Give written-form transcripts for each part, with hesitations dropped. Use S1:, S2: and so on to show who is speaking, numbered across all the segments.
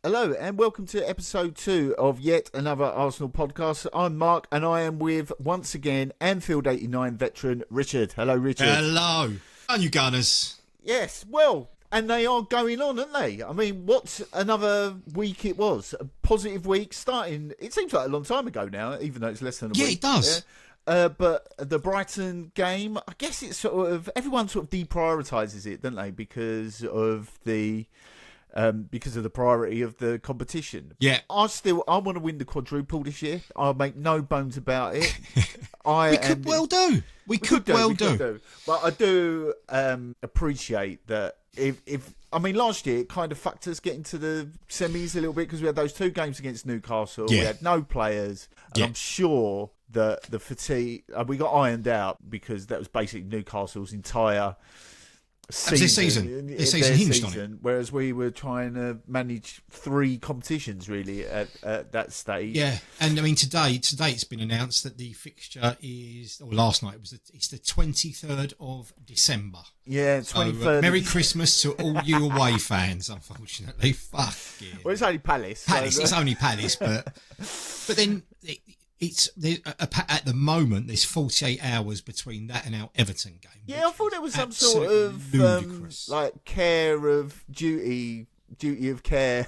S1: Hello and welcome to episode 2 of yet another Arsenal podcast. I'm Mark and I am with, once again, Anfield 89 veteran Richard. Hello, Richard.
S2: Hello. And you Gunners.
S1: Yes, well, and they are going on, aren't they? I mean, what another week it was. A positive week starting, it seems like a long time ago now, even though it's less than a week.
S2: Yeah, it does.
S1: But the Brighton game, I guess it's sort of, everyone sort of deprioritises it, don't they? Because of the priority of the competition.
S2: Yeah.
S1: I want to win the quadruple this year. I'll make no bones about it.
S2: We could well do.
S1: But I do appreciate that if last year it kind of fucked us getting to the semis a little bit because we had those 2 games against Newcastle.
S2: Yeah.
S1: We had no players. And I'm sure that the fatigue, we got ironed out because that was basically Newcastle's entire season
S2: hinged on it.
S1: Whereas we were trying to manage 3 competitions really at that stage.
S2: Yeah, and I mean today it's been announced that the fixture is, or last night it's the 23rd of December.
S1: Yeah, 23rd. So,
S2: Merry Christmas to all you away fans. Unfortunately, fuck yeah.
S1: Well, it's only Palace.
S2: It's only Palace, but then. It's at the moment. There's 48 hours between that and our Everton game.
S1: Yeah, I thought there was some sort of like care of duty of care.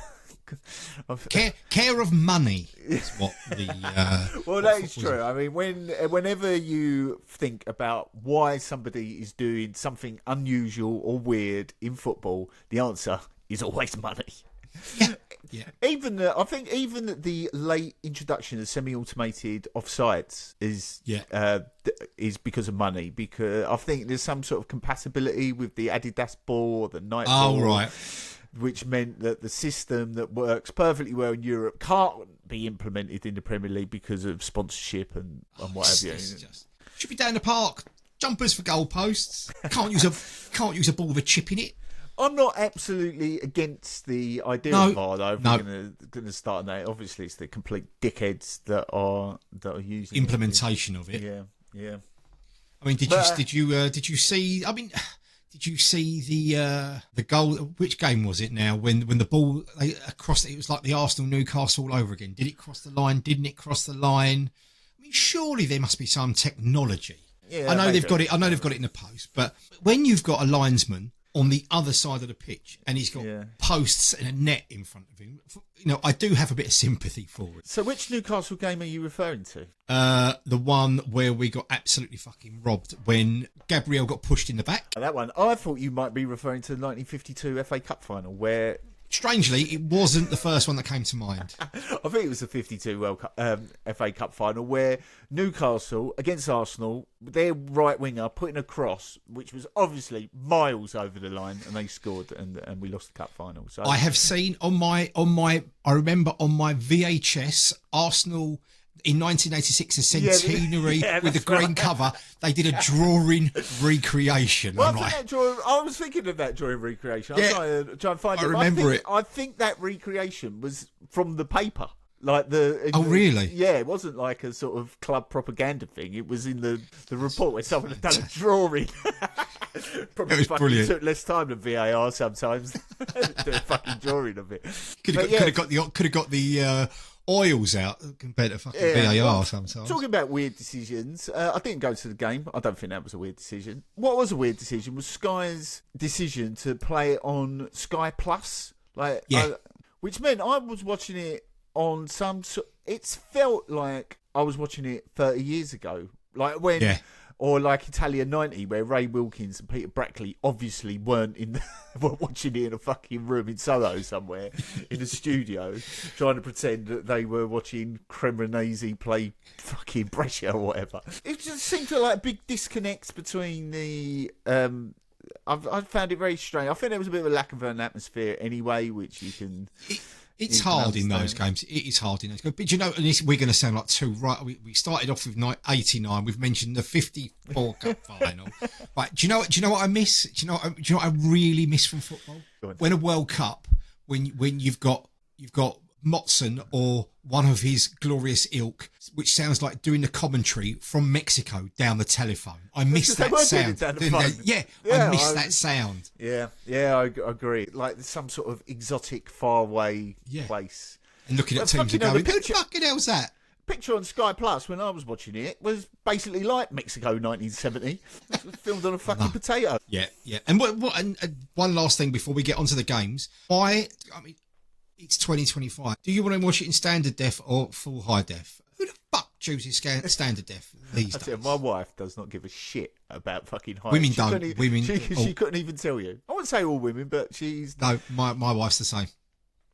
S2: care of money is what the.
S1: Well, that is true. I mean, whenever you think about why somebody is doing something unusual or weird in football, the answer is always money.
S2: Yeah. Yeah.
S1: I think the late introduction of semi-automated offsides is because of money. Because I think there's some sort of compatibility with the Adidas ball or the Nike ball.
S2: Oh, right.
S1: Which meant that the system that works perfectly well in Europe can't be implemented in the Premier League because of sponsorship and what have you.
S2: Should be down the park. Jumpers for goalposts. Can't use a ball with a chip in it.
S1: I'm not absolutely against the idea of VAR though. If we're going to start on that, obviously it's the complete dickheads that are using
S2: implementation of it.
S1: Yeah.
S2: I mean, did you see? I mean, did you see the goal? Which game was it now? When the ball across, it was like the Arsenal Newcastle all over again. Did it cross the line? Didn't it cross the line? I mean, surely there must be some technology. Yeah, I know they've got it. I know they've got it in the post, but when you've got a linesman on the other side of the pitch and he's got posts and a net in front of him, I do have a bit of sympathy for it.
S1: So which Newcastle game are you referring to?
S2: The one where we got absolutely fucking robbed when Gabriel got pushed in the back.
S1: That one. I thought you might be referring to the 1952 FA Cup final where...
S2: Strangely, it wasn't the first one that came to mind.
S1: I think it was the 52 World Cup, FA Cup final where Newcastle against Arsenal, their right winger put in a cross, which was obviously miles over the line, and they scored, and we lost the cup final. So
S2: I have seen I remember on my VHS Arsenal in 1986, a centenary with the green cover. They did a drawing recreation.
S1: Well, I was thinking of that drawing recreation. I was trying to find it.
S2: I remember it.
S1: I think that recreation was from the paper. Like
S2: oh, really?
S1: Yeah, it wasn't like a sort of club propaganda thing. It was in the report where someone had done a drawing. Probably
S2: it was brilliant.
S1: Took less time than VAR sometimes. Do a fucking drawing of it.
S2: Could have got the oils out compared to fucking VAR sometimes.
S1: Talking about weird decisions, I didn't go to the game. I don't think that was a weird decision. What was a weird decision was Sky's decision to play it on Sky Plus, which meant I was watching it on it felt like I was watching it 30 years ago, like when. Yeah. Or like Italia 90, where Ray Wilkins and Peter Brackley obviously weren't were watching it in a fucking room in Soho somewhere, in a studio, trying to pretend that they were watching Cremonese play fucking Brescia or whatever. It just seemed to like big disconnects between the... I found it very strange. I think there was a bit of a lack of an atmosphere anyway, which you can...
S2: It's hard in those games. It is hard in those games. But we're going to sound like two, right? We started off with 89. We've mentioned the 54 Cup final. Right? Do you know what I miss? Do you know what I really miss from football? When a World Cup, when you've got Motson or one of his glorious ilk, which sounds like doing the commentary from Mexico down the telephone. I miss that sound. I miss that sound.
S1: Yeah, I agree. Like some sort of exotic, faraway place.
S2: And looking at teams and going, who the fucking hell's that?
S1: Picture on Sky Plus when I was watching it was basically like Mexico 1970. It was filmed on a fucking potato.
S2: Yeah. And one last thing before we get onto the games. It's 2025. Do you want to watch it in standard def or full high def? Who the fuck chooses standard def these days?
S1: My wife does not give a shit about fucking high.
S2: Women don't.
S1: She couldn't even tell you. I wouldn't say all women, but she's...
S2: No, my wife's the same.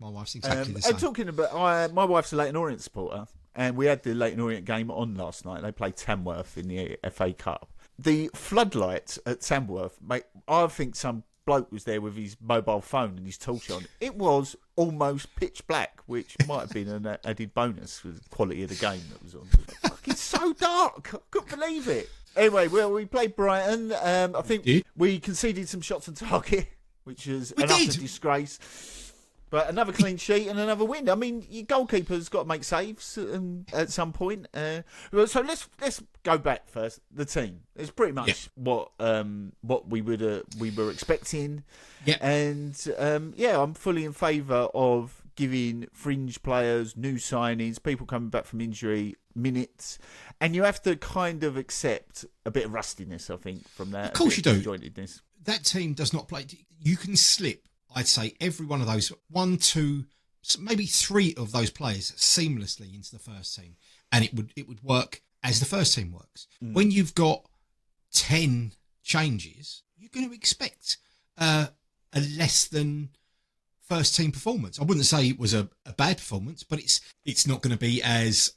S2: My wife's exactly the same.
S1: And talking about... my wife's a Leyton Orient supporter, and we had the Leyton Orient game on last night. They played Tamworth in the FA Cup. The floodlights at Tamworth, mate, I think some bloke was there with his mobile phone and his torch on. It was almost pitch black, which might have been an added bonus for the quality of the game that was on. It's so dark. I couldn't believe it. Anyway, we played Brighton. I think we conceded some shots on target, which is an utter disgrace. But another clean sheet and another win. I mean, your goalkeeper's got to make saves at some point. So let's go back first. The team. It's pretty much what we were expecting. Yeah. And I'm fully in favour of giving fringe players, new signings, people coming back from injury minutes, and you have to kind of accept a bit of rustiness, I think, from that.
S2: Of course you do.
S1: Disjointedness.
S2: That team does not play. You can slip. I'd say every one of those, 1, 2, maybe 3 of those players seamlessly into the first team, and it would work as the first team works. When you've got 10 changes, you're going to expect a less than first team performance. I wouldn't say it was a bad performance, but it's not going to be as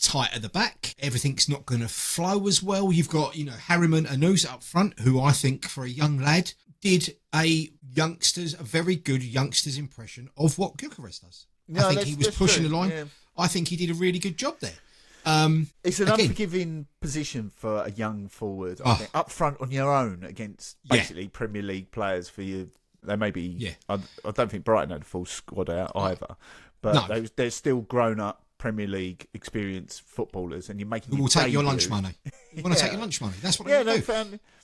S2: tight at the back. Everything's not going to flow as well. You've got Harriman Anusa up front, who I think for a young lad did a very good youngster's impression of what Gyökeres does. I think he was pushing the line. Yeah. I think he did a really good job there.
S1: It's an unforgiving position for a young forward. I think, up front on your own against basically Premier League players for you. They may be. Yeah. I don't think Brighton had a full squad out either, but they're still grown up Premier League experienced footballers, and you're making.
S2: Who will take your lunch money? You want to take your lunch money? That's what.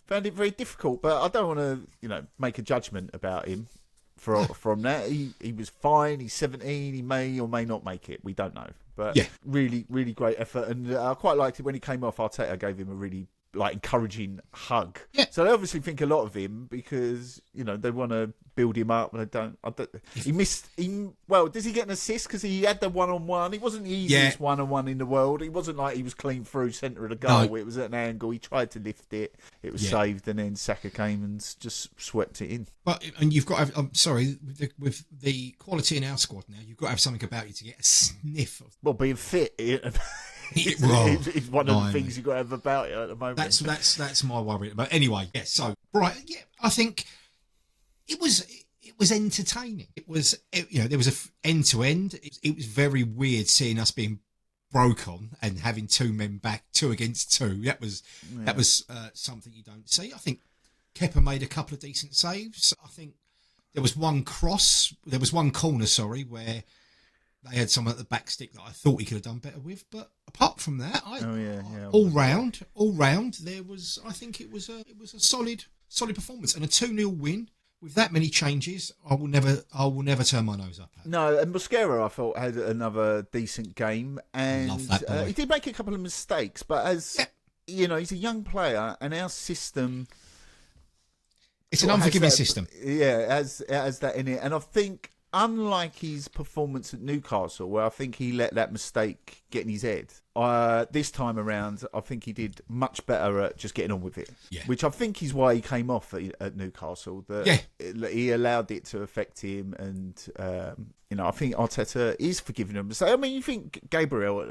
S1: Found it very difficult, but I don't want to, make a judgment about him from that. He was fine. He's 17. He may or may not make it. We don't know. But really, really great effort, and I quite liked it when he came off. Arteta gave him a really encouraging hug. Yeah. So they obviously think a lot of him because they want to build him up. And they don't. He missed. Does he get an assist because he had the 1-on-1? It wasn't the easiest 1-on-1 in the world. It wasn't like he was clean through centre of the goal. No. It was at an angle. He tried to lift it. It was saved, and then Saka came and just swept it in.
S2: And you've got to have, I'm sorry, with the quality in our squad now, you've got to have something about you to get a sniff of.
S1: Being fit. It's one of the things you've got to have about it at the moment.
S2: That's my worry. But anyway, so I think it was entertaining. It was there was a end to end. It was very weird seeing us being broke on and having 2 men back, 2 against 2. That was something you don't see. I think Kepa made a couple of decent saves. I think there was one corner, where they had someone at the back stick that I thought he could have done better with, but apart from that, all round, there was. I think it was a solid performance and a 2-0 win with that many changes. I will never turn my nose up at.
S1: No, and Mosquera I thought had another decent game, and
S2: love that boy.
S1: He did make a couple of mistakes, but as he's a young player, and our system.
S2: It's an unforgiving system.
S1: Yeah, it has that in it, and I think. Unlike his performance at Newcastle, where I think he let that mistake get in his head, this time around, I think he did much better at just getting on with it. Yeah. Which I think is why he came off at Newcastle. He allowed it to affect him, and I think Arteta is forgiving him. So I mean, you think Gabriel,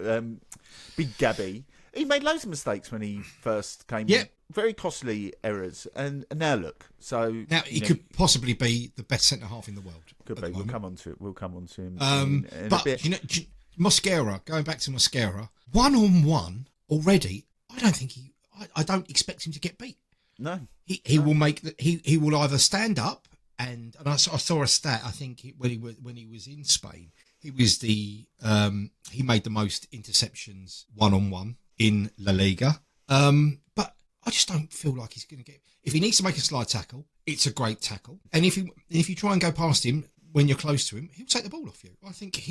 S1: Big Gabby, he made loads of mistakes when he first came in. Very costly errors, and now look. So
S2: now he could possibly be the best centre half in the world.
S1: Could be. We'll come on to him. In
S2: but
S1: a bit.
S2: Mosquera, going back to Mosquera, 1-on-1 already. I don't expect him to get beat.
S1: No,
S2: he will make he will either stand up and I saw a stat. I think when he was in Spain, he was he made the most interceptions 1-on-1 in La Liga. But I just don't feel like he's going to get. If he needs to make a slide tackle, it's a great tackle. And if you try and go past him when you're close to him, he'll take the ball off you. I think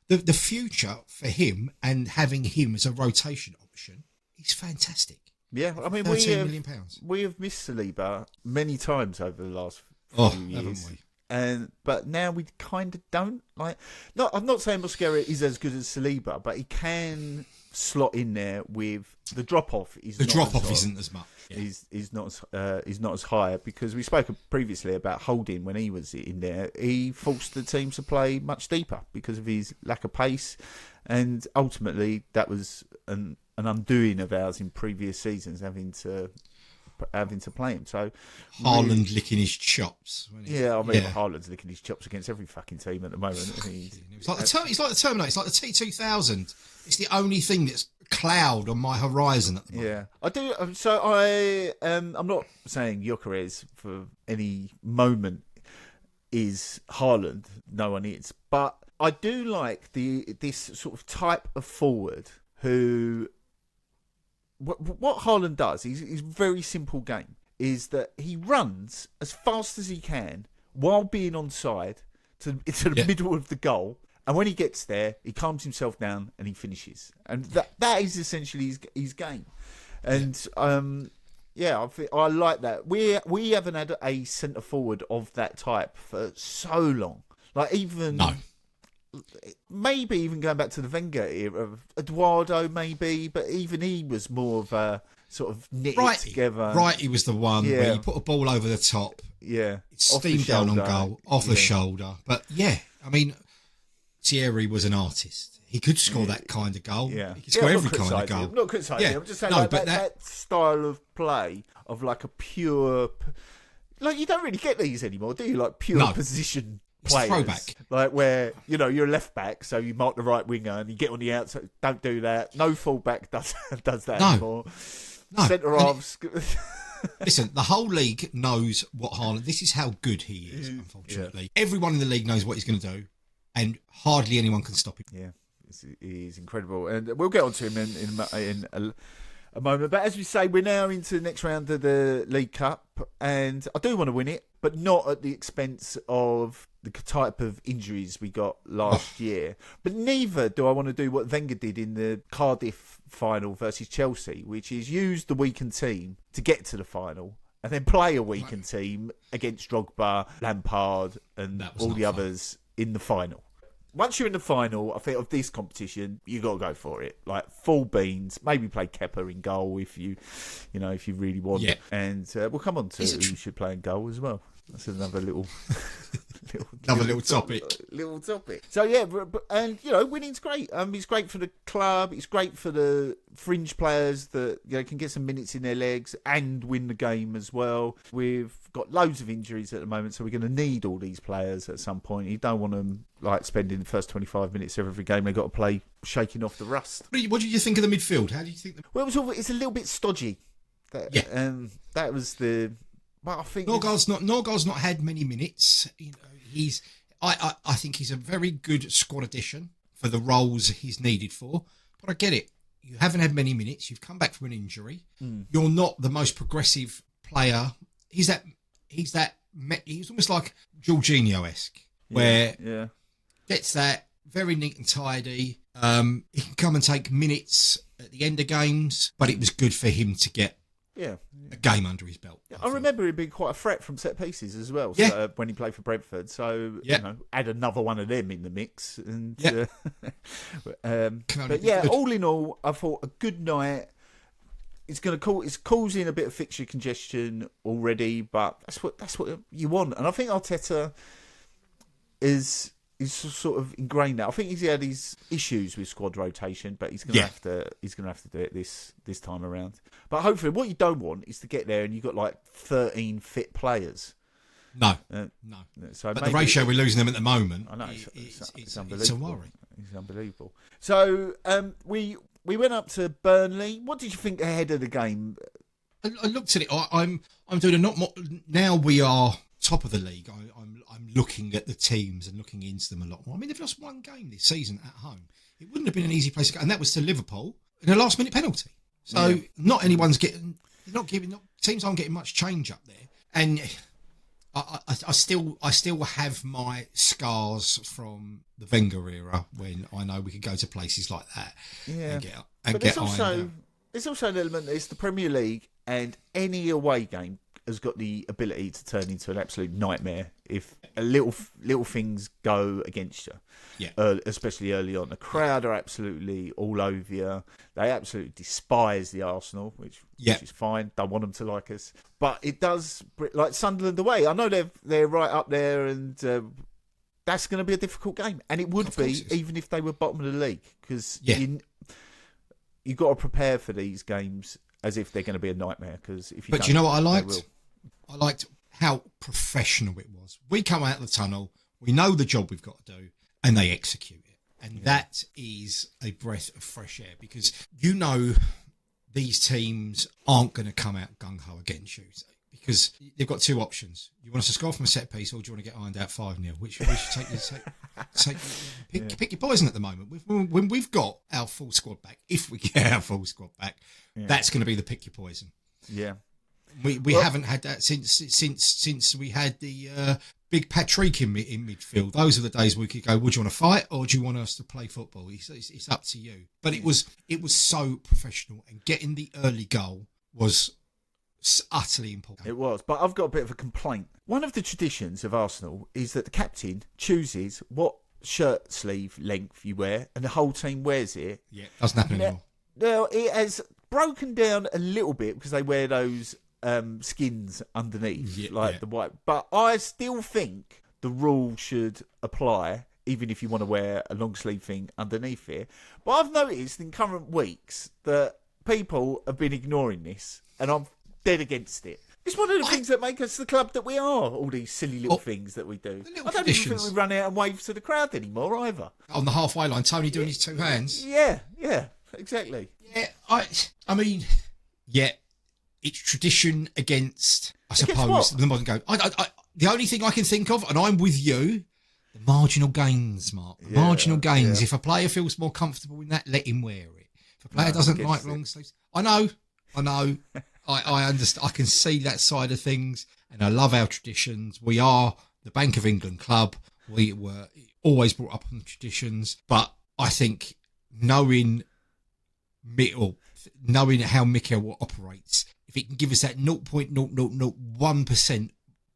S2: the future for him and having him as a rotation option is fantastic.
S1: Yeah, I mean,
S2: £13 million.
S1: We have missed Saliba many times over the last few years.
S2: Haven't we?
S1: But now we kind of don't like. No, I'm not saying Mosquera is as good as Saliba, but he can slot in there with the drop off.
S2: The drop off isn't as much. Yeah.
S1: He's not as high, because we spoke previously about Holding when he was in there. He forced the team to play much deeper because of his lack of pace, and ultimately that was an undoing of ours in previous seasons, having to play him. So
S2: Haaland licking his chops.
S1: Yeah, I mean, Haaland's licking his chops against every fucking team at the moment.
S2: It's like the Terminator. It's like the T2000. It's the only thing that's cloud on my horizon at the moment.
S1: Yeah, I do. So I'm not saying Gyökeres for any moment is Haaland. No one is, but I do like this sort of type of forward who. What Haaland does is a very simple game. Is that he runs as fast as he can while being onside into the middle of the goal, and when he gets there, he calms himself down and he finishes. And that is essentially his game. And I like that. We haven't had a centre forward of that type for so long. Like maybe even going back to the Wenger era of Eduardo, maybe, but even he was more of a sort of knit it together.
S2: Right, he was the one where you put a ball over the top.
S1: Yeah.
S2: It steamed down on goal, off the shoulder. But I mean, Thierry was an artist. He could score that kind of goal. Yeah. He could score every kind of goal.
S1: I'm not criticising him. I'm just saying that style of play of like a pure... Like, you don't really get these anymore, do you? Like pure position players.
S2: Throwback.
S1: Like where, you're a left back, so you mark the right winger and you get on the outside. Don't do that. No fullback does that anymore.
S2: No.
S1: Centre halves.
S2: Listen, the whole league knows what Haaland... This is how good he is, unfortunately. Yeah. Everyone in the league knows what he's going to do, and hardly anyone can stop him.
S1: Yeah, he's incredible. And we'll get on to him in a moment. But as we say, we're now into the next round of the League Cup, and I do want to win it, but not at the expense of the type of injuries we got last year. But neither do I want to do what Wenger did in the Cardiff final versus Chelsea, which is use the weakened team to get to the final and then play a weakened team against Drogba, Lampard and all the others in the final. Once you're in the final, I think, of this competition, you got to go for it. Like, full beans. Maybe play Kepa in goal if you really want. Yeah. And we'll come on to who should play in goal as well. That's another little
S2: topic.
S1: Little topic. So and winning's great. It's great for the club. It's great for the fringe players that can get some minutes in their legs and win the game as well. We've got loads of injuries at the moment, so we're going to need all these players at some point. You don't want them spending the first 25 minutes of every game they've got to play shaking off the rust.
S2: What did you think of the midfield? How do you think?
S1: Well, it's a little bit stodgy. That was the. But I think
S2: Norgal's not had many minutes. I think he's a very good squad addition for the roles he's needed for. But I get it. You haven't had many minutes. You've come back from an injury. You're not the most progressive player. He's almost like Jorginho-esque, where gets that very neat and tidy. He can come and take minutes at the end of games, but it was good for him to get a game under his belt.
S1: I remember him being quite a threat from set pieces as well. So, when he played for Brentford. So add another one of them in the mix. And all in all, I thought a good night. It's causing a bit of fixture congestion already, but that's what you want. And I think Arteta is sort of ingrained that. I think he's had his issues with squad rotation, but he's going to have to do it this time around. But hopefully, what you don't want is to get there and you've got 13 fit players.
S2: No.
S1: So
S2: but the ratio we're losing them at the moment,
S1: I know it's unbelievable.
S2: It's a worry.
S1: It's unbelievable. So we went up to Burnley. What did you think ahead of the game?
S2: I looked at it. I'm doing a lot more now. We are top of the league, I'm looking at the teams and looking into them a lot more. I mean, they've lost one game this season at home. It wouldn't have been an easy place to go, and that was to Liverpool in a last-minute penalty. So not anyone's getting, teams aren't getting much change up there, and I still have my scars from the Wenger era when I know we could go to places like that and get
S1: but
S2: get
S1: there's also an element. It's the Premier League, and any away game has got the ability to turn into an absolute nightmare if a little things go against you.
S2: Yeah.
S1: Especially early on. The crowd are absolutely all over you. They absolutely despise the Arsenal, which is fine. Don't want them to like us. But it does, like Sunderland away. I know they're right up there, and that's going to be a difficult game. And it would be, even if they were bottom of the league, because you've got to prepare for these games as if they're going to be a nightmare. Because if you
S2: But do you know what I liked? I liked how professional it was. We come out of the tunnel, we know the job we've got to do, and they execute it. And that is a breath of fresh air, because you know these teams aren't going to come out gung-ho against you, because they've got two options. You want us to score from a set piece, or do you want to get ironed out 5-0? Which should pick your poison at the moment. When we've got our full squad back, if we get our full squad back, that's going to be the pick your poison.
S1: Yeah.
S2: We haven't had that since we had the big Patrick in midfield. Those are the days we could go, would you want to fight or do you want us to play football? It's up to you. But it was so professional, and getting the early goal was utterly important.
S1: It was, but I've got a bit of a complaint. One of the traditions of Arsenal is that the captain chooses what shirt sleeve length you wear, and the whole team wears it.
S2: Yeah, doesn't happen anymore.
S1: Now, it has broken down a little bit because they wear those skins underneath, the white. But I still think the rule should apply, even if you want to wear a long sleeve thing underneath it. But I've noticed in current weeks that people have been ignoring this, and I'm dead against it. It's one of the things that make us the club that we are, all these silly little things that we do. I don't even think we run out and wave to the crowd anymore either.
S2: On the halfway line, Tony doing his two hands.
S1: Yeah, exactly.
S2: Yeah, I mean, it's tradition against, I suppose, the modern game. The only thing I can think of, and I'm with you, the marginal gains, Mark. The marginal gains. If a player feels more comfortable in that, let him wear it. If a player doesn't like long sleeves, I know. I understand. I can see that side of things, and I love our traditions. We are the Bank of England club. We were always brought up on traditions, but I think knowing how Mikel operates, if it can give us that 0.0001%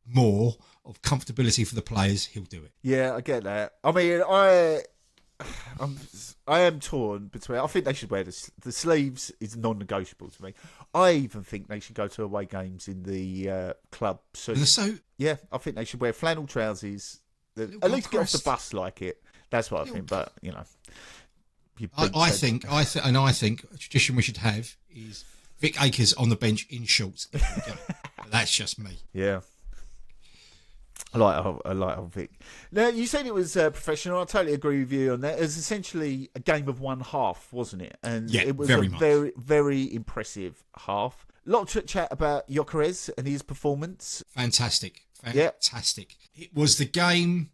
S2: more of comfortability for the players, he'll do it.
S1: Yeah, I get that. I mean, I am torn between. I think they should wear the sleeves. Is non-negotiable to me. I even think they should go to away games in the club suit. Yeah, I think they should wear flannel trousers. At least get off the bus like it. That's what I think. But you know,
S2: I think a tradition we should have is Vic Akers on the bench in shorts. But that's just me.
S1: Yeah. I like old Vic. Now, you said it was professional. I totally agree with you on that. It was essentially a game of one half, wasn't it? And it was very, very impressive half. A lot of chat about Gyökeres and his performance.
S2: Fantastic. It was the game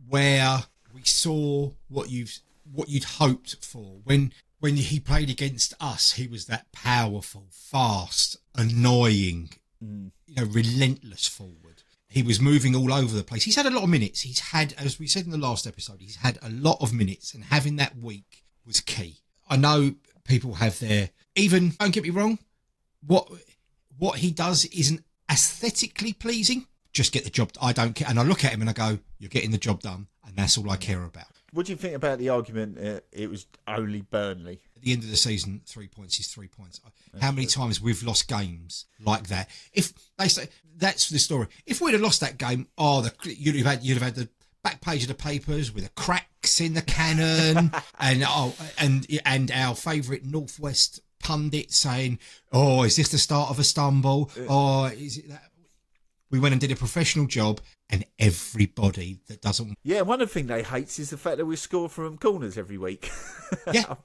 S2: where we saw what you'd hoped for. When he played against us, he was that powerful, fast, annoying, relentless forward. He was moving all over the place. He's had a lot of minutes. He's had, as we said in the last episode, he's had a lot of minutes, and having that week was key. I know people have their, even, don't get me wrong, what he does isn't aesthetically pleasing. Just get the job. I don't care. And I look at him and I go, you're getting the job done. And that's all I care about.
S1: What do you think about the argument it was only Burnley?
S2: At the end of the season, 3 points is 3 points. How many times we've lost games like that? If they say that's the story. If we'd have lost that game, you'd have had the back page of the papers with the cracks in the cannon, and our favourite Northwest pundit saying, "Oh, is this the start of Istanbul? Or is it that?" We went and did a professional job, and everybody that doesn't...
S1: Yeah, one of the things they hate is the fact that we score from corners every week.
S2: yeah,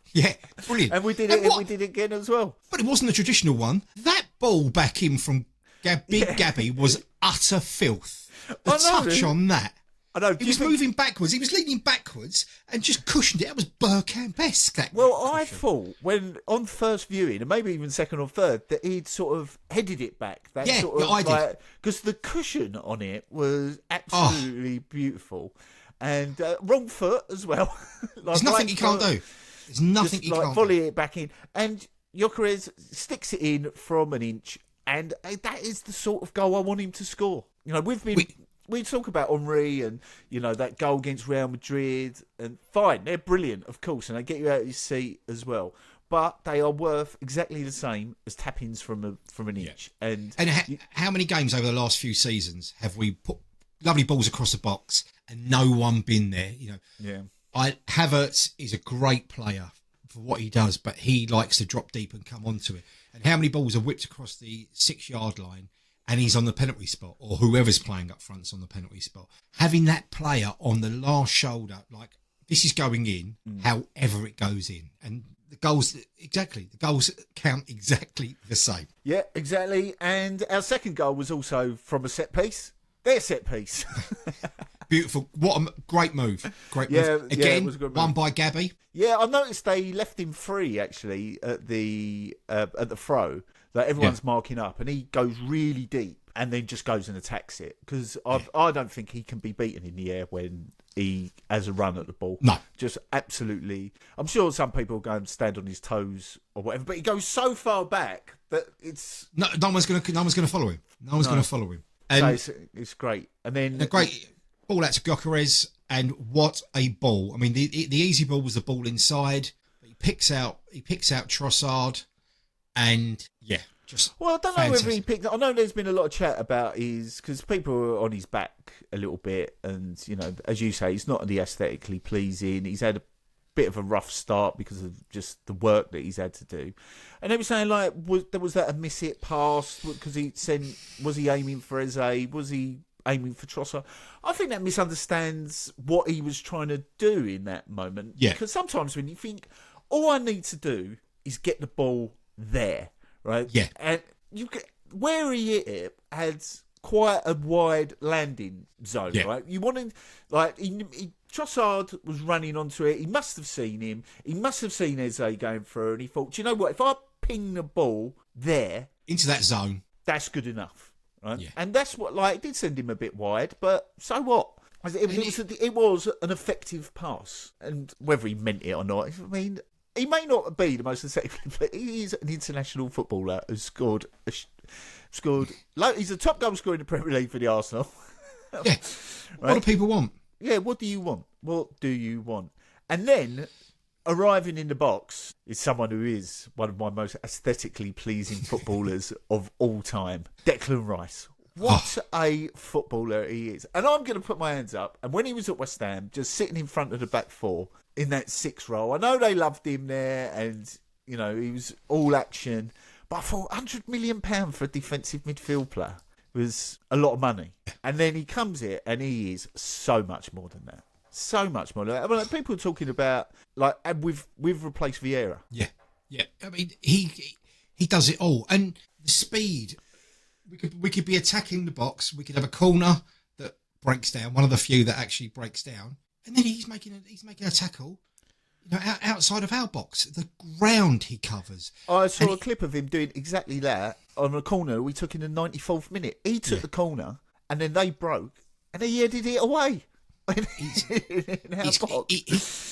S2: brilliant.
S1: And we did it again as well.
S2: But it wasn't a traditional one. That ball back in from Big Gabby was utter filth. the touch on that.
S1: I know.
S2: He was moving backwards. He was leaning backwards and just cushioned it. That was Bergkamp-esque.
S1: I thought when on first viewing, and maybe even second or third, that he'd sort of headed it back. I did. Because the cushion on it was absolutely beautiful. And wrong foot as well.
S2: There's nothing he can't do. There's nothing he can't do.
S1: Volley it back in. And Gyökeres sticks it in from an inch. And that is the sort of goal I want him to score. You know, we talk about Henry and, you know, that goal against Real Madrid. And fine, they're brilliant, of course. And they get you out of your seat as well. But they are worth exactly the same as tap-ins from an inch. And
S2: how many games over the last few seasons have we put lovely balls across the box and no one been there? You know, Havertz is a great player for what he does, but he likes to drop deep and come onto it. And how many balls are whipped across the 6-yard line and he's on the penalty spot, or whoever's playing up front's on the penalty spot? Having that player on the last shoulder, like, this is going in, however it goes in. And the goals count exactly the same.
S1: Yeah, exactly. And our second goal was also from a set piece. Their set piece.
S2: Beautiful. What a great move. Great move. Again, it was a good move. Won by Gabby.
S1: Yeah, I noticed they left him free, actually, at the throw. Like, everyone's marking up, and he goes really deep and then just goes and attacks it. Because I don't think he can be beaten in the air when he has a run at the ball.
S2: No.
S1: Just absolutely. I'm sure some people go and stand on his toes or whatever, but he goes so far back that it's...
S2: No one's going to follow him. No one's going to follow him.
S1: And so it's great. And then...
S2: A great ball out to Gyökeres, and what a ball. I mean, the easy ball was the ball inside. He picks out Trossard, and just...
S1: Well, I don't know whether he picked... I know there's been a lot of chat about because people are on his back a little bit, and, you know, as you say, he's not the aesthetically pleasing. He's had a bit of a rough start because of just the work that he's had to do. And they were saying, like, was that a miss-hit pass? Because was he aiming for Eze? Was he aiming for Trossard? I think that misunderstands what he was trying to do in that moment.
S2: Yeah.
S1: Because sometimes when you think, all I need to do is get the ball there, right?
S2: Yeah.
S1: And where he hit it had quite a wide landing zone, right? You wanted, like, Trossard was running onto it. He must have seen him. He must have seen Eze going through, and he thought, do you know what? If I ping the ball there...
S2: into that zone.
S1: That's good enough, right?
S2: Yeah.
S1: And that's what, like, it did send him a bit wide, but so what? It was an effective pass. And whether he meant it or not, I mean, he may not be the most effective, but he is an international footballer who's scored... He's a top goal scorer in the Premier League for the Arsenal.
S2: Yeah. Right? What do people want?
S1: Yeah, what do you want? What do you want? And then, arriving in the box is someone who is one of my most aesthetically pleasing footballers of all time, Declan Rice. What a footballer he is. And I'm going to put my hands up. And when he was at West Ham, just sitting in front of the back four in that 6 role, I know they loved him there and, you know, he was all action. But I thought £100 million for a defensive midfield player was a lot of money. And then he comes here and he is so much more than that. So much more than that. I mean, like, people are talking about, like, and we've replaced Vieira.
S2: Yeah. Yeah. I mean, he does it all. And the speed, we could be attacking the box. We could have a corner that breaks down, one of the few that actually breaks down. And then he's making a tackle, you know, outside of our box. The ground he covers.
S1: I saw a clip of him doing exactly that on a corner we took in the 94th minute. He took the corner and then they broke and he headed it away.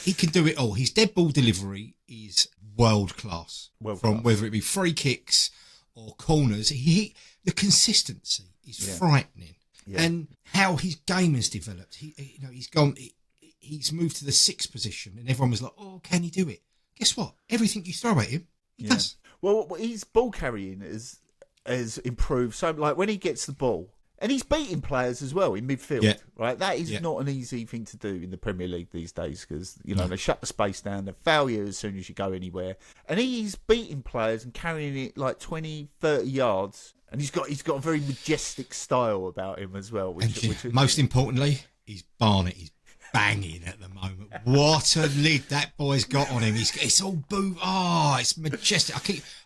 S2: He can do it all. His dead ball delivery is world class. From whether it be free kicks or corners, the consistency is frightening. Yeah. And how his game has developed. He's moved to the 6th position, and everyone was like, "Oh, can he do it?" Guess what? Everything you throw at him, he does.
S1: Well, his ball carrying has improved. So, like, when he gets the ball. And he's beating players as well in midfield, right? That is not an easy thing to do in the Premier League these days because, you know, they shut the space down, they foul you as soon as you go anywhere. And he's beating players and carrying it like 20, 30 yards. And he's got a very majestic style about him as well. Which
S2: most importantly, he's Barnett. He's banging at the moment. What a lid that boy's got on him. It's all boo. Oh, it's majestic.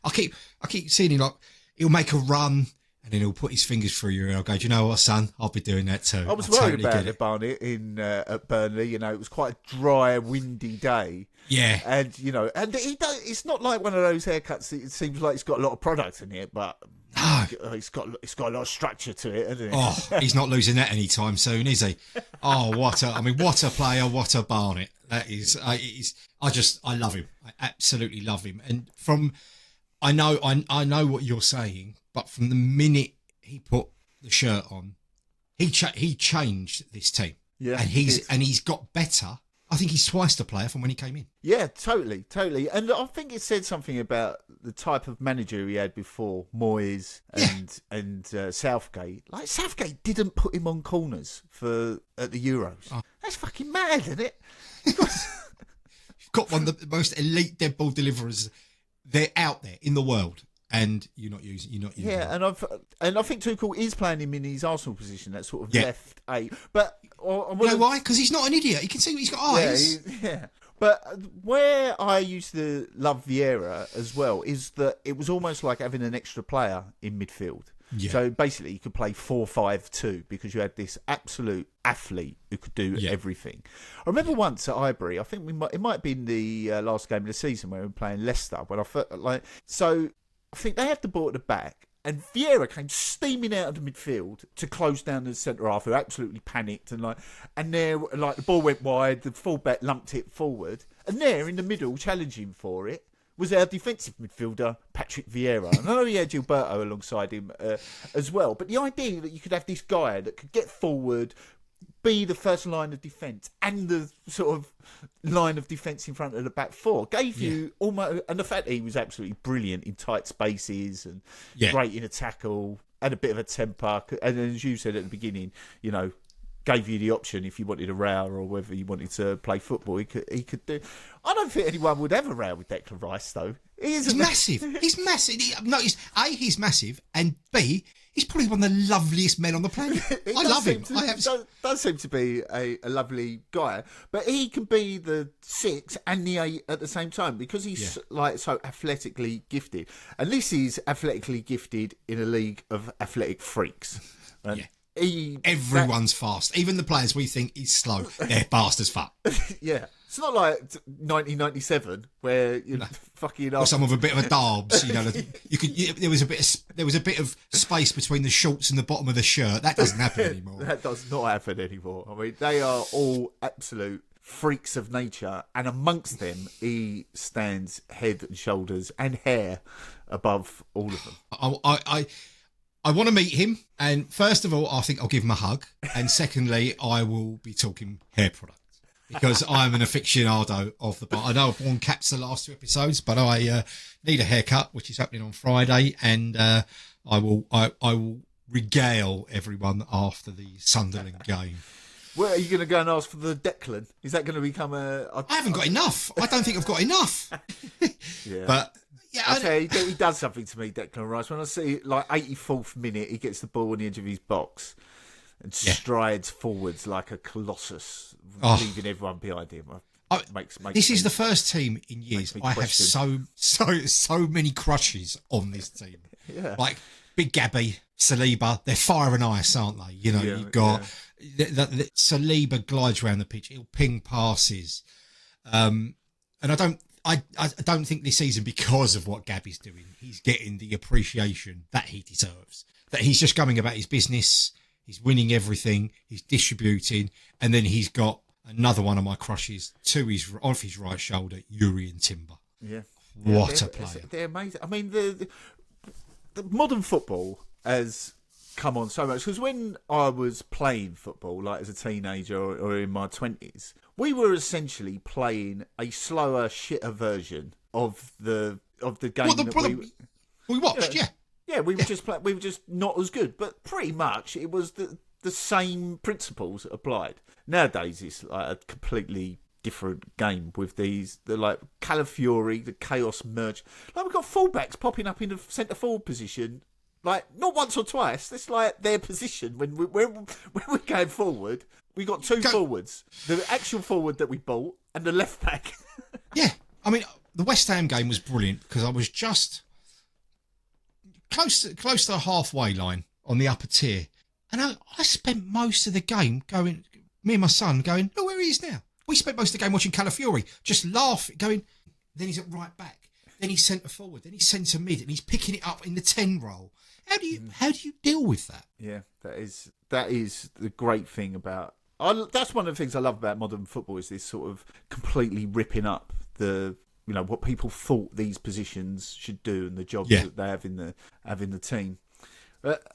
S2: I keep seeing him, like, he'll make a run. and then he'll put his fingers through you, and I'll go, do you know what, son? I'll be doing that too.
S1: I was worried about it, Barnett, at Burnley. You know, it was quite a dry, windy day.
S2: Yeah.
S1: And, you know, and it's not like one of those haircuts that it seems like it's got a lot of product in it, but it's got a lot of structure to it, hasn't it?
S2: Oh, he's not losing that anytime soon, is he? Oh, what a player, what a Barnett. That is, I love him. I absolutely love him. And I know what you're saying, but from the minute he put the shirt on, he changed this team.
S1: Yeah.
S2: And he's got better. I think he's twice the player from when he came in.
S1: Yeah, totally. And I think it said something about the type of manager he had before, Moyes and Southgate. Like, Southgate didn't put him on corners at the Euros. Oh. That's fucking mad, isn't it?
S2: You've got one of the most elite dead ball deliverers. They're out there in the world, and you're not using.
S1: Yeah, and I think Tuchel is playing him in his Arsenal position, that sort of left eight. But
S2: you know why? Because he's not an idiot. He can see he's got eyes.
S1: Yeah. But where I used to love Vieira as well is that it was almost like having an extra player in midfield. Yeah. So basically, you could play 4-5-2 because you had this absolute athlete who could do everything. I remember once at Highbury, I think it might have been the last game of the season where we were playing Leicester. When I felt I think they had the ball at the back, and Vieira came steaming out of the midfield to close down the centre half, who absolutely panicked, and the ball went wide, the fullback lumped it forward, and there in the middle, challenging for it, was our defensive midfielder, Patrick Vieira. And I know he had Gilberto alongside him as well, but the idea that you could have this guy that could get forward, be the first line of defence and the sort of line of defence in front of the back four gave you almost... And the fact that he was absolutely brilliant in tight spaces and great in a tackle, had a bit of a temper, and as you said at the beginning, you know, gave you the option if you wanted a row or whether you wanted to play football, he could do. I don't think anyone would have a row with Declan Rice, though.
S2: He's massive. He's massive. He's massive, and B, he's probably one of the loveliest men on the planet. I love him.
S1: Does seem to be a lovely guy, but he can be the 6 and the 8 at the same time because he's so athletically gifted. And this is athletically gifted in a league of athletic freaks. And
S2: everyone's fast. Even the players we think is slow, they're fast as fuck.
S1: Yeah. It's not like 1997 where you fucking
S2: or some of a bit of a darbs, you know. There was a bit of space between the shorts and the bottom of the shirt. That doesn't happen anymore.
S1: That does not happen anymore. I mean, they are all absolute freaks of nature, and amongst them, he stands head and shoulders and hair above all of them.
S2: I want to meet him, and first of all, I think I'll give him a hug, and secondly, I will be talking hair products because I'm an aficionado of the bar. I know I've worn caps the last 2 episodes, but I need a haircut, which is happening on Friday, and I will regale everyone after the Sunderland game.
S1: Well, are you going to go and ask for the Declan? Is that going to become I
S2: haven't got enough. I don't think I've got enough.
S1: Yeah.
S2: But...
S1: Yeah, I tell you, he does something to me, Declan Rice. When I see, 84th minute, he gets the ball on the edge of his box and strides forwards like a colossus, leaving everyone behind him.
S2: This is the first team in years I have so many crushes on this team.
S1: Yeah.
S2: Like Big Gabby, Saliba, they're fire and ice, aren't they? You know, you've got the Saliba glides around the pitch, he'll ping passes. And I don't think this season, because of what Gabby's doing, he's getting the appreciation that he deserves. That he's just going about his business, he's winning everything, he's distributing, and then he's got another one of my crushes off his right shoulder, Yuri and Timber.
S1: Yeah.
S2: What a player.
S1: They're amazing. I mean, the modern football has come on so much, because when I was playing football, like as a teenager or in my 20s, we were essentially playing a slower, shitter version of the game
S2: we watched.
S1: Yeah, we were just not as good, but pretty much it was the same principles applied. Nowadays, it's like a completely different game with the Calafiori, the Chaos merge. Like, we've got fullbacks popping up in the centre forward position. Like, not once or twice. That's like their position. When we're going forward, we got two forwards. The actual forward that we bought and the left back.
S2: Yeah. I mean, the West Ham game was brilliant because I was just close to the halfway line on the upper tier. And I spent most of the game going, me and my son going, look where he is now. We spent most of the game watching Calafiori, just laughing, going, then he's at right back, then he's centre forward, then he's centre mid, and he's picking it up in the 10 role. How do you deal with that?
S1: Yeah, that is the great thing about. That's one of the things I love about modern football is this sort of completely ripping up what people thought these positions should do and the jobs that they have in the team.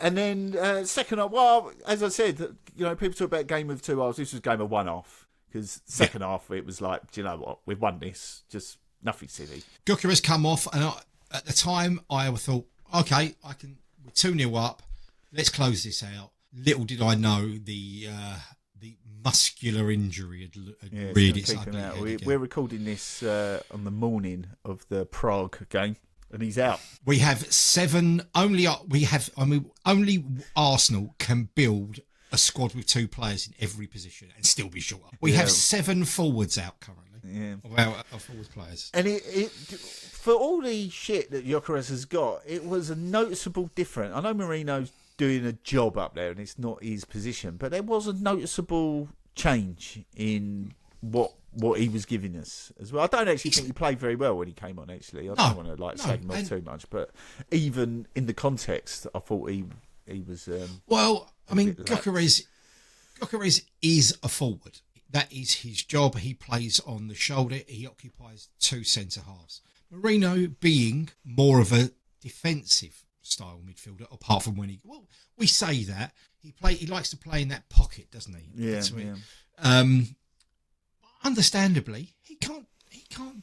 S1: And then second half, well, as I said, people talk about game of 2 halves. This was game of 1 half because second half it was like, do you know what? We've won this. Just nothing silly.
S2: Gyökeres come off, and at the time I thought, okay, we're 2-0 up. Let's close this out. Little did I know the muscular injury had reared its ugly head again.
S1: We're recording this on the morning of the Prague game. And he's out.
S2: We have 7. Only Arsenal can build a squad with 2 players in every position and still be short. We have 7 forwards out currently.
S1: Yeah,
S2: of our forward players.
S1: And it for all the shit that Gyökeres has got, it was a noticeable difference. I know Marino's doing a job up there, and it's not his position, but there was a noticeable change in what he was giving us as well. I don't actually think he played very well when he came on, actually. I don't want to slag him off too much, but even in the context, I thought he was...
S2: Gyökeres is a forward. That is his job. He plays on the shoulder. He occupies 2 centre-halves. Marino being more of a defensive style midfielder, apart from when we say that. He likes to play in that pocket, doesn't he?
S1: Yeah.
S2: Understandably, he can't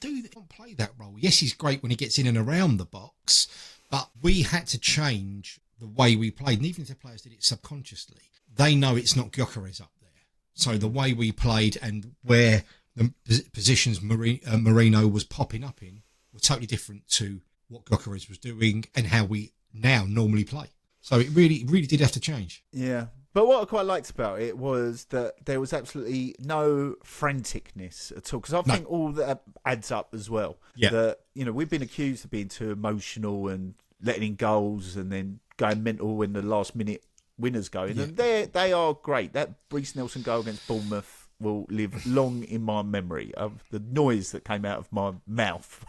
S2: do that. Can't play that role. Yes, he's great when he gets in and around the box, but we had to change the way we played. And even if the players did it subconsciously, they know it's not Gyökeres up there. So the way we played and where the positions Marino was popping up in were totally different to what Gyökeres was doing and how we now normally play. So it really did have to change.
S1: Yeah. But what I quite liked about it was that there was absolutely no franticness at all. Because I think all that adds up as well.
S2: Yeah.
S1: That, we've been accused of being too emotional and letting in goals and then going mental when the last minute winners go in. Yeah. And they are great. That Reece Nelson goal against Bournemouth will live long in my memory of the noise that came out of my mouth.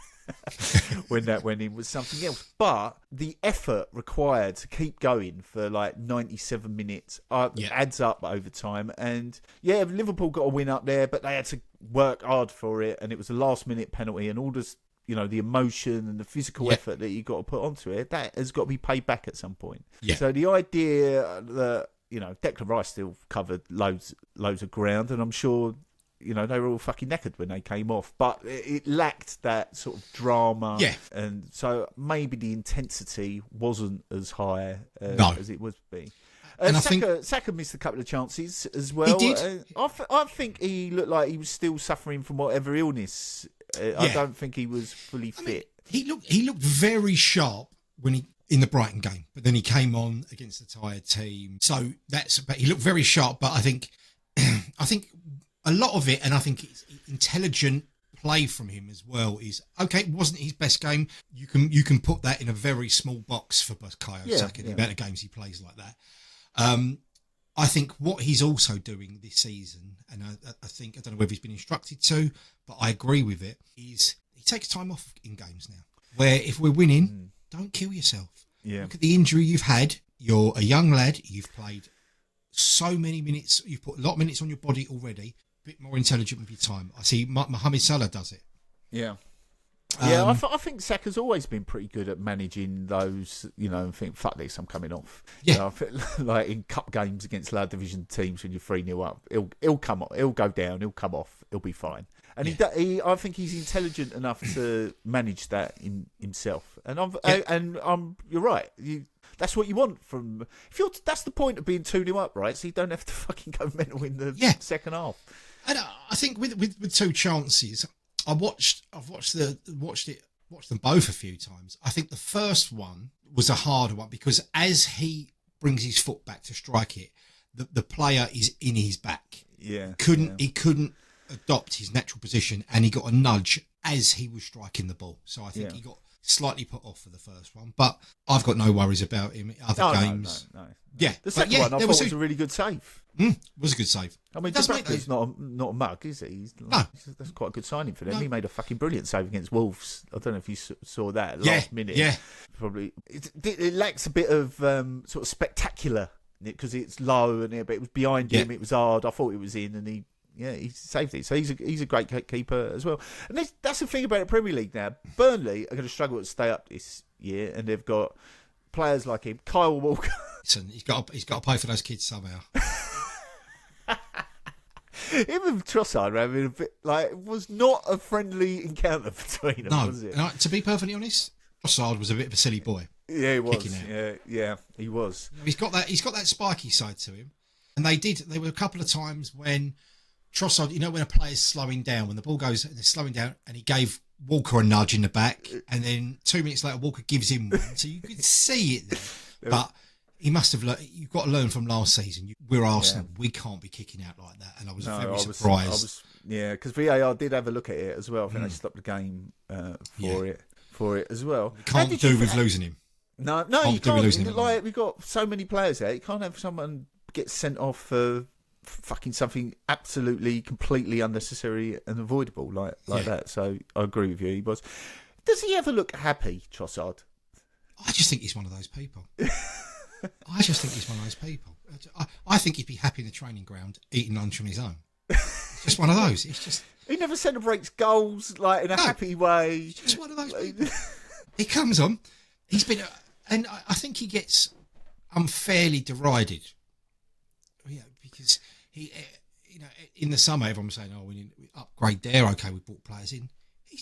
S1: when that went in was something else, but the effort required to keep going for like 97 minutes adds up over time. And Liverpool got a win up there, but they had to work hard for it, and it was a last minute penalty, and all this, the emotion and the physical effort that you got to put onto it, that has got to be paid back at some point. So the idea that Declan Rice still covered loads of ground, and I'm sure they were all fucking knackered when they came off, but it lacked that sort of drama. Yeah. And so maybe the intensity wasn't as high as it would be. And Saka missed a couple of chances as well.
S2: He did.
S1: I think he looked like he was still suffering from whatever illness. I don't think he was fully fit.
S2: He looked very sharp in the Brighton game, but then he came on against the tired team. So but he looked very sharp, but I think a lot of it, and I think it's intelligent play from him as well, is okay. It wasn't his best game. You can put that in a very small box for Bukayo Saka. The amount of games he plays like that. I think what he's also doing this season, and I think I don't know whether he's been instructed to, but I agree with it, is he takes time off in games now. Where if we're winning, don't kill yourself.
S1: Yeah.
S2: Look at the injury you've had. You're a young lad. You've played so many minutes. You've put a lot of minutes on your body already. Bit more intelligent with your time. I see Mohamed Salah does it.
S1: Yeah. I think Saka's always been pretty good at managing those, and think, fuck this, I'm coming off.
S2: Yeah.
S1: I feel like in cup games against lower division teams when you're 3-0 up, he'll come off, he'll go down, he'll come off, he'll be fine. And I think he's intelligent enough to manage that in himself. And you're right. That's what you want from. That's the point of being 2-0 up, right? So you don't have to fucking go mental in the second half.
S2: And I think with 2 chances, I've watched them both a few times. I think the first one was a harder one because as he brings his foot back to strike it, the player is in his back.
S1: Yeah,
S2: he couldn't adopt his natural position, and he got a nudge as he was striking the ball. So I think he got slightly put off for the first one, but I've got no worries about him. Other games,
S1: no.
S2: Yeah,
S1: the second one I thought was a really good save.
S2: Was a good save.
S1: I mean, he's not a mug, is he? That's quite a good signing for them. No. He made a fucking brilliant save against Wolves. I don't know if you saw that last minute.
S2: Yeah,
S1: probably. It lacks a bit of sort of spectacular because it's low and but it was behind him. It was hard. I thought it was in, and he saved it. So he's a great keeper as well. And that's the thing about the Premier League now. Burnley are going to struggle to stay up this year, and they've got players like him, Kyle Walker.
S2: Listen, he's got to pay for those kids somehow.
S1: Him and Trossard were having a bit it was not a friendly encounter between them, was it?
S2: No, to be perfectly honest, Trossard was a bit of a silly boy.
S1: Yeah, he was. Yeah, he was.
S2: He's got that spiky side to him, and there were a couple of times when Trossard, when a player's slowing down, when the ball goes and they're slowing down, and he gave Walker a nudge in the back, and then 2 minutes later Walker gives him one, so you could see it there. But he must have learned. You've got to learn from last season. We're Arsenal. Yeah. We can't be kicking out like that. And I was very surprised.
S1: Because VAR did have a look at it as well. I think they stopped the game for it as well.
S2: You can't do with losing him.
S1: No, you can't. We've got so many players there. You can't have someone get sent off for fucking something absolutely, completely unnecessary and avoidable like that. So I agree with you. He was. Does he ever look happy, Trossard?
S2: I just think he's one of those people. I think he'd be happy in the training ground eating lunch on his own. It's just one of those. It's just
S1: he never celebrates goals in a happy way.
S2: It's just one of those people. He comes on. He's been, and I think he gets unfairly derided. Because he, in the summer everyone was saying, "Oh, we need to upgrade there." Okay, we brought players in.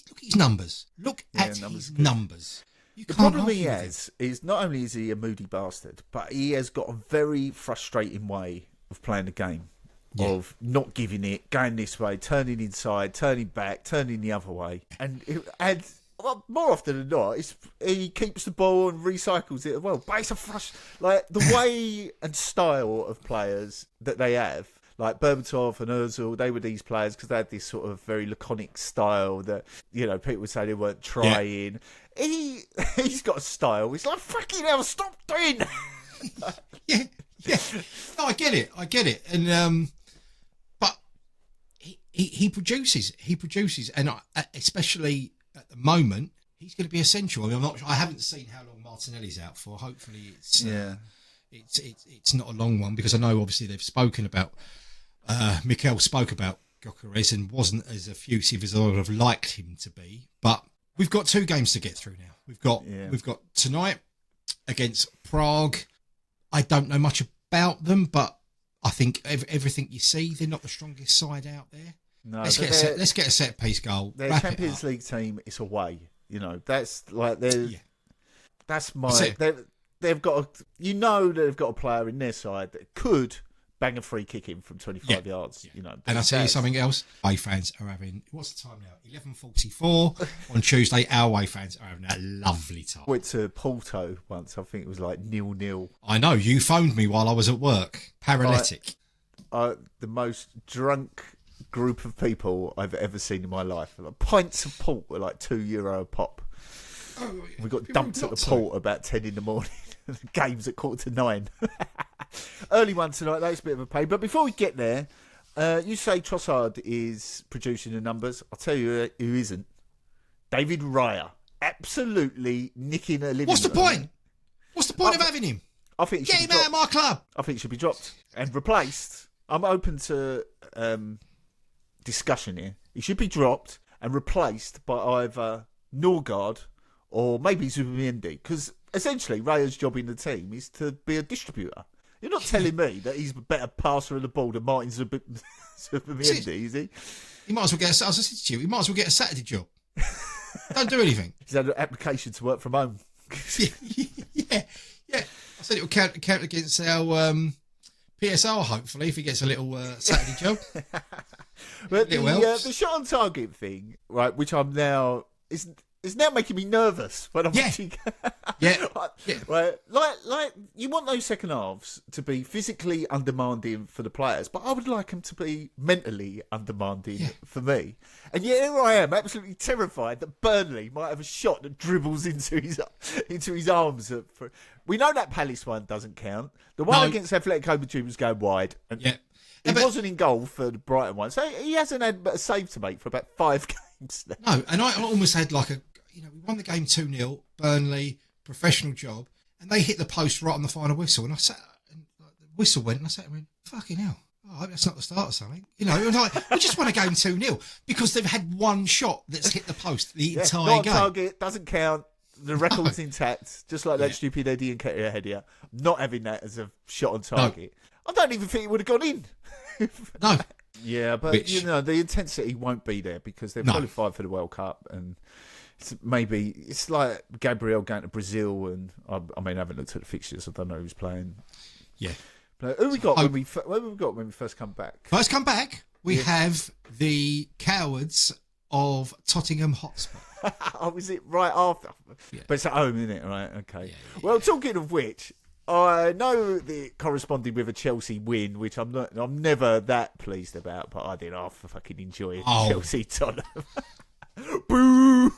S2: Look at his numbers. Look at his numbers.
S1: The problem he has is not only is he a moody bastard, but he has got a very frustrating way of playing the game, of not giving it, going this way, turning inside, turning back, turning the other way, and more often than not, he keeps the ball and recycles it as well. But it's the way and style of players that they have. Like Berbatov and Ozil, they were these players because they had this sort of very laconic style that, people would say they weren't trying. Yeah. He's got a style. He's like, fucking hell, stop doing that.
S2: Yeah. No, I get it. And, but he produces, and especially at the moment, he's going to be essential. I mean, I haven't seen how long Martinelli's out for. Hopefully it's not a long one, because I know obviously they've spoken about, Mikel spoke about Gyökeres and wasn't as effusive as I would have liked him to be. But we've got 2 games to get through now. We've got tonight against Prague. I don't know much about them, but I think everything you see, they're not the strongest side out there. No, let's get a set piece goal.
S1: Their Champions League team is away. That's that's my. They've got they've got a player in their side that could bang a free kick in from 25 yards.
S2: And I'll tell you something else. Away fans are having, what's the time now? 11:44 on Tuesday. Our away fans are having a lovely time.
S1: Went to Porto once. I think it was 0-0.
S2: I know, you phoned me while I was at work. Paralytic.
S1: The most drunk group of people I've ever seen in my life. Pints of port were €2 a pop. We got dumped at the port about 10 in the morning. The game's at 8:45. Early one tonight, that's a bit of a pain. But before we get there, you say Trossard is producing the numbers. I'll tell you who isn't. David Raya. Absolutely nicking a living.
S2: What's the point? What's the point of having him?
S1: I think
S2: get him out of my club.
S1: I think he should be dropped and replaced. I'm open to discussion here. He should be dropped and replaced by either Norgard or maybe Zubimendi, because essentially Raya's job in the team is to be a distributor. You're not telling me that he's a better passer of the ball than Martin Zubimendi, is he?
S2: He might as well get he might as well get a Saturday job. Don't do anything.
S1: He's had an application to work from home.
S2: yeah. I said it will count against our PSR, hopefully, if he gets a little Saturday job.
S1: But the shot on target thing, right, which I'm now... It's It's now making me nervous when I'm watching.
S2: Yeah.
S1: Right. Like you want those second halves to be physically undemanding for the players, but I would like them to be mentally undemanding for me. And yet here I am, absolutely terrified that Burnley might have a shot that dribbles into his arms. We know that Palace one doesn't count. The one against Atletico Madrid was going wide. And he wasn't in goal for the Brighton one, so he hasn't had a save to make for about 5 games now.
S2: No, and I almost had like we won the game 2-0, Burnley, professional job, and they hit the post right on the final whistle, and I sat, and the whistle went, and I sat and went, fucking hell. I hope that's not the start of something. We just won a game 2-0 because they've had one shot that's hit the post the entire game.
S1: Not target, doesn't count. The record's intact, just like that stupid Eddie and Nketiah header. Not having that as a shot on target. No. I don't even think it would have gone in.
S2: No.
S1: Yeah, but the intensity won't be there because they've qualified for the World Cup, and it's like Gabriel going to Brazil, and I haven't looked at the fixtures. I don't know who's playing.
S2: Yeah.
S1: But who we got when we first come back?
S2: First come back, we have the cowards of Tottenham Hotspur.
S1: Is it right after? Yeah. But it's at home, isn't it? Right. Okay. Yeah. Well, talking of which, I know it corresponded with a Chelsea win, which I'm never that pleased about, but I did fucking enjoy Chelsea Tottenham. Boo!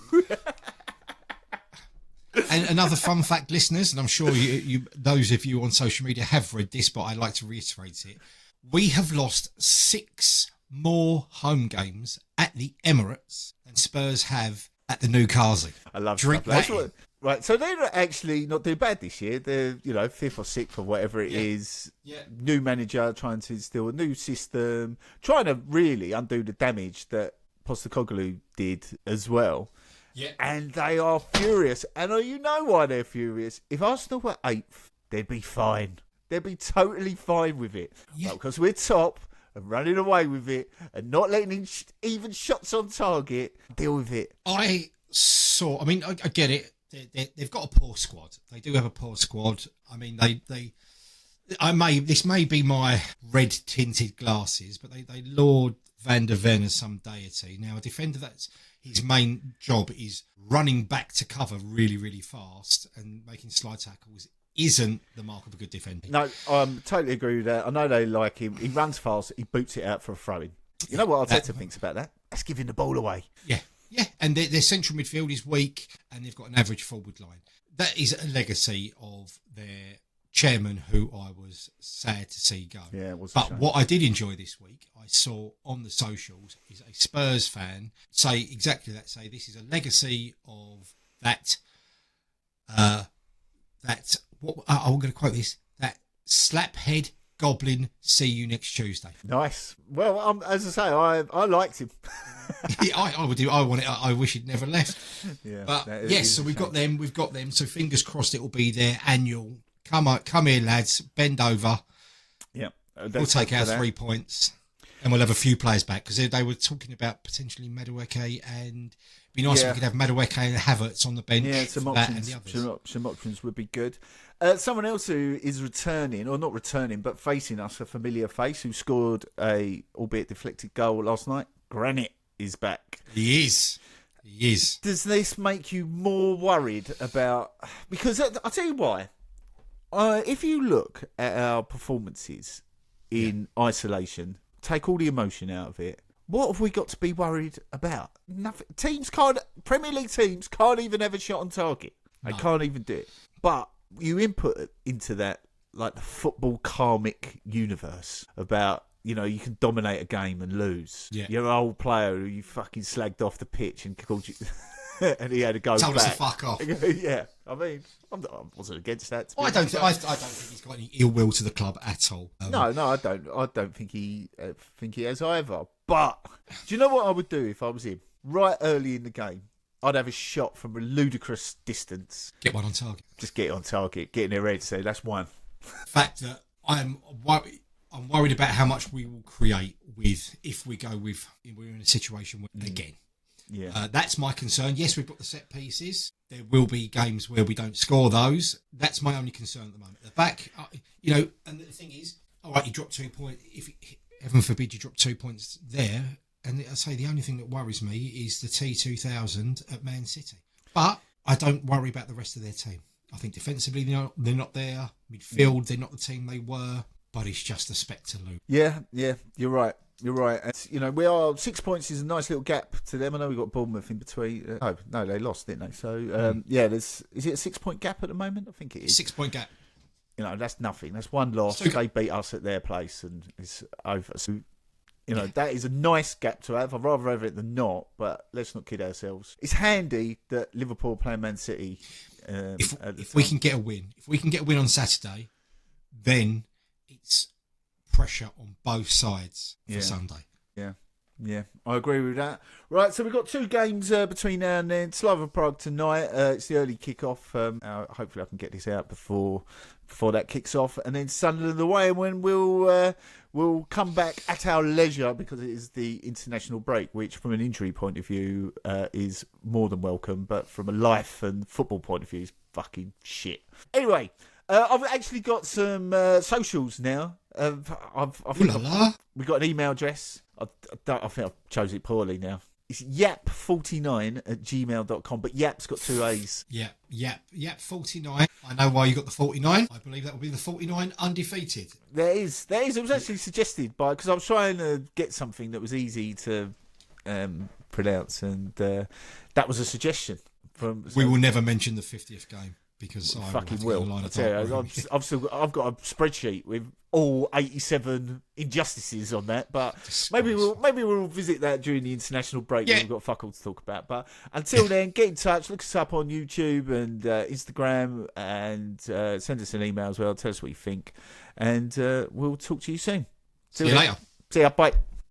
S2: And another fun fact, listeners, and I'm sure you those of you on social media have read this, but I'd like to reiterate it. We have lost 6 more home games at the Emirates than Spurs have at the Newcastle.
S1: I love
S2: Drink that.
S1: Right, so they're actually not doing bad this year. They're 5th or 6th or whatever it is. Yeah. New manager trying to instill a new system, trying to really undo the damage that Postecoglou did as well.
S2: Yeah.
S1: And they are furious. And you know why they're furious? If Arsenal were 8th, they'd be fine. They'd be totally fine with it. Yeah. Because we're top and running away with it and not letting in even shots on target. Deal with it.
S2: I get it. They've got a poor squad. They do have a poor squad. I mean, this may be my red tinted glasses, but they laud Van der Ven as some deity. Now, a defender that's his main job is running back to cover really, really fast and making slide tackles isn't the mark of a good defender.
S1: No, I totally agree with that. I know they like him. He runs fast. He boots it out for a throw-in. You know what Arteta thinks about that? That's giving the ball away.
S2: Yeah. Yeah, and their central midfield is weak, and they've got an average forward line. That is a legacy of their chairman, who I was sad to see go.
S1: Yeah, it was.
S2: But what I did enjoy this week, I saw on the socials, is a Spurs fan say exactly that. Say this is a legacy of that. I'm going to quote this: that slaphead goblin. See you next Tuesday.
S1: Nice. Well, as I say, I liked him.
S2: Yeah, I would do. I wish he'd never left.
S1: Yeah,
S2: but yes, so we've got them. So fingers crossed it'll be their annual. Come here, lads. Bend over.
S1: Yeah,
S2: we'll take our 3 points, and we'll have a few players back because they were talking about potentially Madueke, and it'd be nice if we could have Madueke and Havertz on the bench.
S1: Yeah, some options would be good. Someone else who is returning, or not returning, but facing us, a familiar face, who scored a albeit deflected goal last night. Granit is back.
S2: He is.
S1: Does this make you more worried about... Because I'll tell you why. If you look at our performances in isolation, take all the emotion out of it, what have we got to be worried about? Nothing. Premier League teams can't even have a shot on target. They can't even do it. But you input into that, like the football karmic universe about... you can dominate a game and lose. Yeah. You're an old player who you fucking slagged off the pitch and called you... and he had to go
S2: Told
S1: back.
S2: us to fuck off.
S1: Yeah. I mean, I wasn't against that.
S2: I don't think he's got any ill will to the club at all.
S1: No, I don't. I don't think he has either. But do you know what I would do if I was him? Right early in the game, I'd have a shot from a ludicrous distance.
S2: Get one on target.
S1: Just get it on target. Get in their head. Say that's one.
S2: Fact that I'm worried about how much we will create if we go with we're in a situation where, again.
S1: Yeah,
S2: that's my concern. Yes, we've got the set pieces. There will be games where we don't score those. That's my only concern at the moment. At the back, and the thing is, all right, you drop 2 points. If heaven forbid you drop 2 points there, and I say the only thing that worries me is the T2000 at Man City. But I don't worry about the rest of their team. I think defensively they're not there. Midfield, they're not the team they were. But it's just a speck to lose.
S1: Yeah, you're right. You're right. And, we are 6 points is a nice little gap to them. I know we've got Bournemouth in between. No, they lost, didn't they? So, is it a 6 point gap at the moment? I think it is.
S2: 6 point gap.
S1: That's nothing. That's one loss. They beat us at their place and it's over. So, that is a nice gap to have. I'd rather have it than not, but let's not kid ourselves. It's handy that Liverpool play Man City.
S2: If we can get a win on Saturday, then it's pressure on both sides for Sunday.
S1: Yeah, I agree with that. Right, so we've got 2 games between now and then. Slava Prague tonight. It's the early kick-off. Hopefully I can get this out before that kicks off. And then Sunderland away, when we'll come back at our leisure because it is the international break, which from an injury point of view is more than welcome, but from a life and football point of view is fucking shit. Anyway, I've actually got some socials now. We've got an email address. I think I've chose it poorly now. It's yap49@gmail.com, but yap's got 2 A's.
S2: Yap49. I know why you got the 49. I believe that will be the 49 undefeated.
S1: There is. It was actually suggested because I was trying to get something that was easy to pronounce, and that was a suggestion.
S2: We will never mention the 50th game. Because I
S1: fucking will. I've got a spreadsheet with all 87 injustices on that, but maybe we'll visit that during the international break. When we've got fuck all to talk about. But until then, get in touch. Look us up on YouTube and Instagram, and send us an email as well. Tell us what you think, and we'll talk to you soon.
S2: See you later.
S1: See ya. Bye.